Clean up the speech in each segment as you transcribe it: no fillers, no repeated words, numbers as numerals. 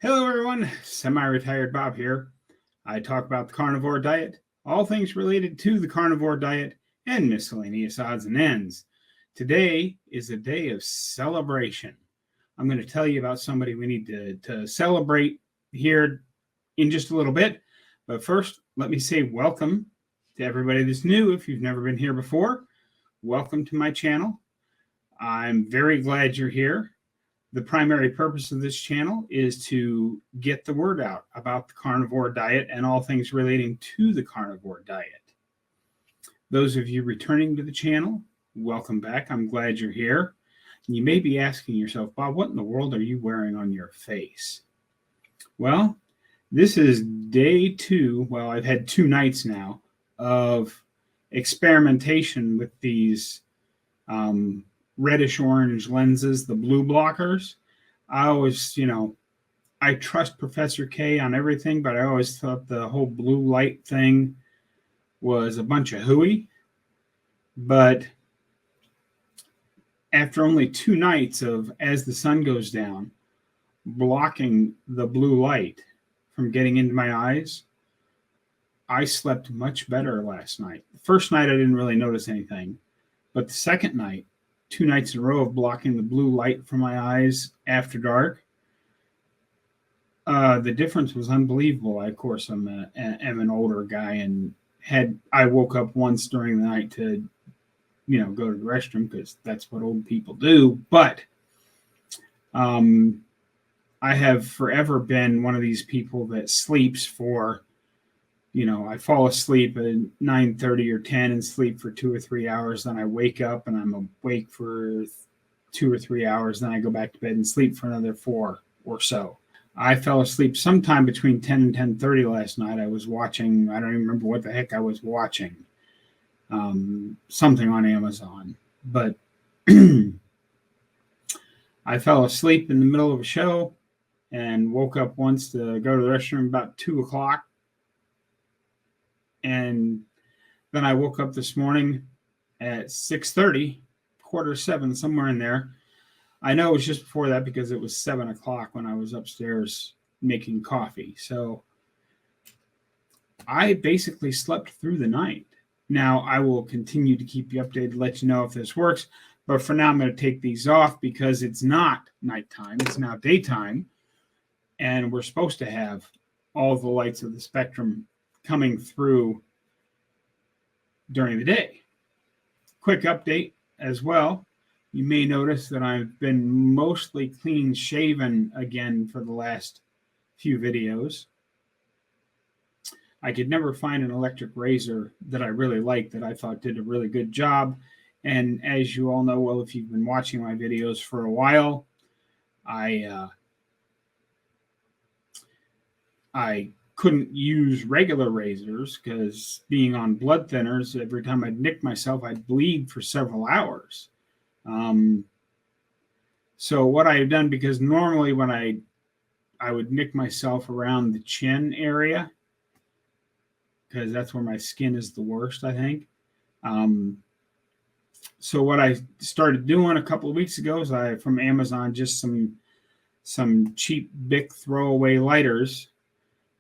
Hello, everyone. Semi-retired Bob here. I talk about the carnivore diet, all things related to the carnivore diet, and miscellaneous odds and ends. Today is a day of celebration. I'm going to tell you about somebody we need to celebrate here in just a little bit. But first, let me say welcome to everybody that's new. If you've never been here before, welcome to my channel. I'm very glad you're here. The primary purpose of this channel is to get the word out about the carnivore diet and all things relating to the carnivore diet. Those of you returning to the channel, welcome back. I'm glad you're here. You may be asking yourself, Bob, what in the world are you wearing on your face? Well, this is day 2. Well, I've had 2 nights now of experimentation with these reddish orange lenses, the blue blockers. I always, I trust Professor K on everything, but I always thought the whole blue light thing was a bunch of hooey. But after only 2 nights of as the sun goes down, blocking the blue light from getting into my eyes, I slept much better last night. The first night I didn't really notice anything, but the second night, 2 nights in a row of blocking the blue light from my eyes after dark, the difference was unbelievable. I, of course, am an older guy, and I woke up once during the night to, go to the restroom because that's what old people do. But I have forever been one of these people that sleeps for, I fall asleep at 9:30 or 10 and sleep for 2 or 3 hours. Then I wake up and I'm awake for 2 or 3 hours. Then I go back to bed and sleep for another 4 or so. I fell asleep sometime between 10 and 10:30 last night. I was watching, I don't even remember what the heck I was watching, something on Amazon. But I fell asleep in the middle of a show and woke up once to go to the restroom about 2 o'clock. And then I woke up this morning at 6:30, 6:45, somewhere in there. I know it was just before that because it was 7 o'clock when I was upstairs making coffee. So I basically slept through the night. Now, I will continue to keep you updated, let you know if this works. But for now, I'm going to take these off because it's not nighttime. It's now daytime. And we're supposed to have all the lights of the spectrum coming through during the day. Quick update as well. You may notice that I've been mostly clean shaven again for the last few videos. I could never find an electric razor that I really liked that I thought did a really good job. And as you all know, well, if you've been watching my videos for a while, I couldn't use regular razors because being on blood thinners, every time I'd nick myself, I'd bleed for several hours. So what I have done, because normally when I would nick myself around the chin area, because that's where my skin is the worst, I think. So what I started doing a couple of weeks ago is from Amazon, just some cheap Bic throwaway lighters.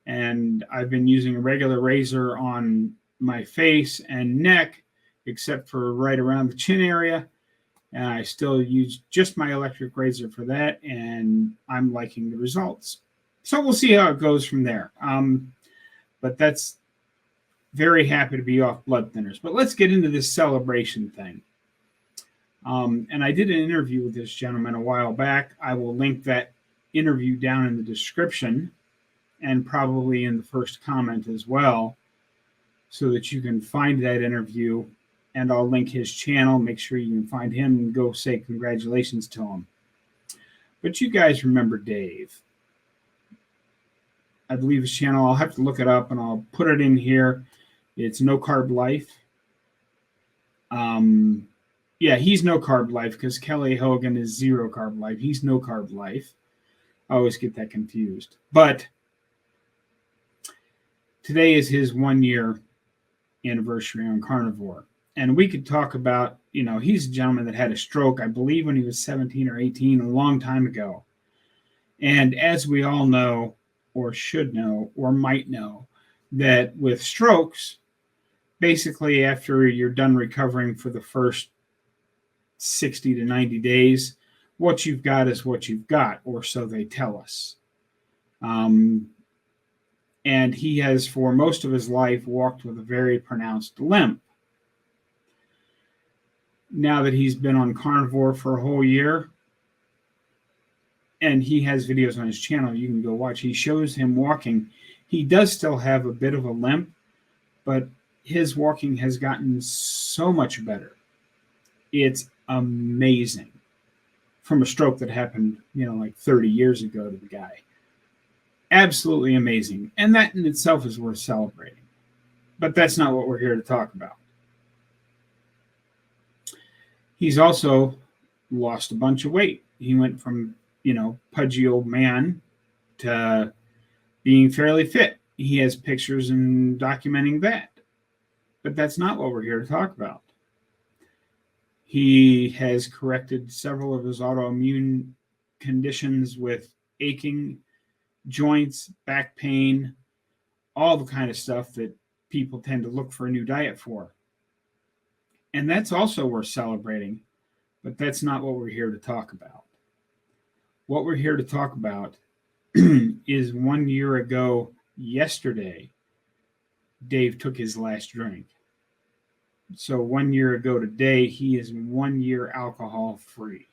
And I've been using a regular razor on my face and neck, except for right around the chin area. And I still use just my electric razor for that. And I'm liking the results. So we'll see how it goes from there. But that's very happy to be off blood thinners. But let's get into this celebration thing. And I did an interview with this gentleman a while back. I will link that interview down in the description and probably in the first comment as well, so that you can find that interview, and I'll link his channel. Make sure you can find him and go say congratulations to him. But you guys remember Dave. I believe his channel, I'll have to look it up and I'll put it in here. It's No Carb Life. Yeah, he's No Carb Life because Kelly Hogan is Zero Carb Life. He's No Carb Life. I always get that confused. But today is his 1-year anniversary on carnivore. And we could talk about, he's a gentleman that had a stroke, I believe, when he was 17 or 18, a long time ago. And as we all know, or should know, or might know, that with strokes, basically after you're done recovering for the first 60 to 90 days, what you've got is what you've got, or so they tell us. And he has, for most of his life, walked with a very pronounced limp. Now that he's been on carnivore for a whole year, and he has videos on his channel you can go watch, he shows him walking. He does still have a bit of a limp, but his walking has gotten so much better. It's amazing. From a stroke that happened, like 30 years ago to the guy. Absolutely amazing. And that in itself is worth celebrating. But that's not what we're here to talk about. He's also lost a bunch of weight. He went from, pudgy old man to being fairly fit. He has pictures and documenting that. But that's not what we're here to talk about. He has corrected several of his autoimmune conditions with aching joints, back pain, all the kind of stuff that people tend to look for a new diet for. And that's also worth celebrating, but that's not what we're here to talk about. What we're here to talk about is 1 year ago yesterday, Dave took his last drink. So 1 year ago today, he is 1 year alcohol free.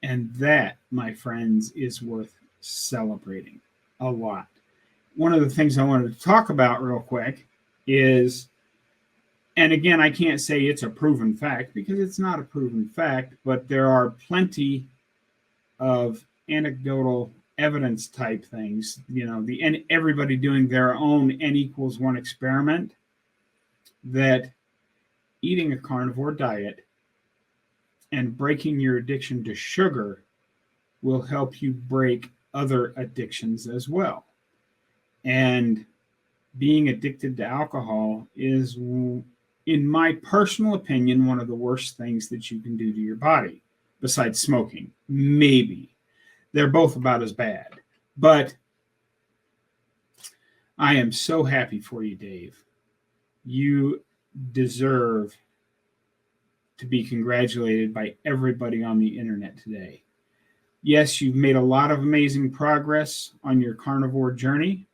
And that, my friends, is worth celebrating a lot. One of the things I wanted to talk about real quick is, and again, I can't say it's a proven fact because it's not a proven fact, but there are plenty of anecdotal evidence type things, and everybody doing their own N=1 experiment, that eating a carnivore diet and breaking your addiction to sugar will help you break other addictions as well. And being addicted to alcohol is, in my personal opinion, one of the worst things that you can do to your body, besides smoking. Maybe. They're both about as bad. But I am so happy for you, Dave. You deserve to be congratulated by everybody on the internet today. Yes, you've made a lot of amazing progress on your carnivore journey,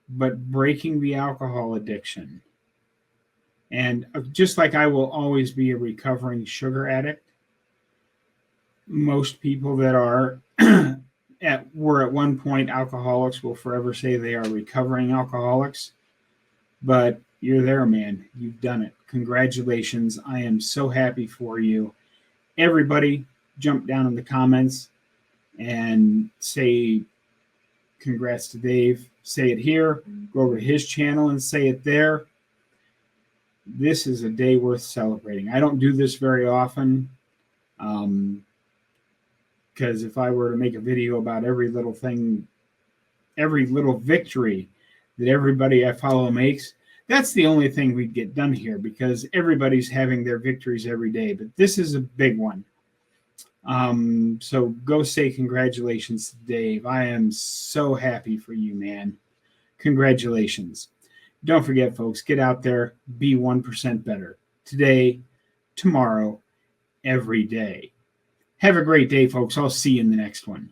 but breaking the alcohol addiction, and just like I will always be a recovering sugar addict, most people that are were at one point alcoholics will forever say they are recovering alcoholics. But you're there, man. You've done it. Congratulations. I am so happy for you. Everybody jump down in the comments and say congrats to Dave. Say it here. Go over to his channel and say it there. This is a day worth celebrating. I don't do this very often because if I were to make a video about every little thing, every little victory that everybody I follow makes, that's the only thing we'd get done here because everybody's having their victories every day. But this is a big one. So go say congratulations to Dave. I am so happy for you, man. Congratulations. Don't forget, folks, get out there, be 1% better today, tomorrow, every day. Have a great day, folks. I'll see you in the next one.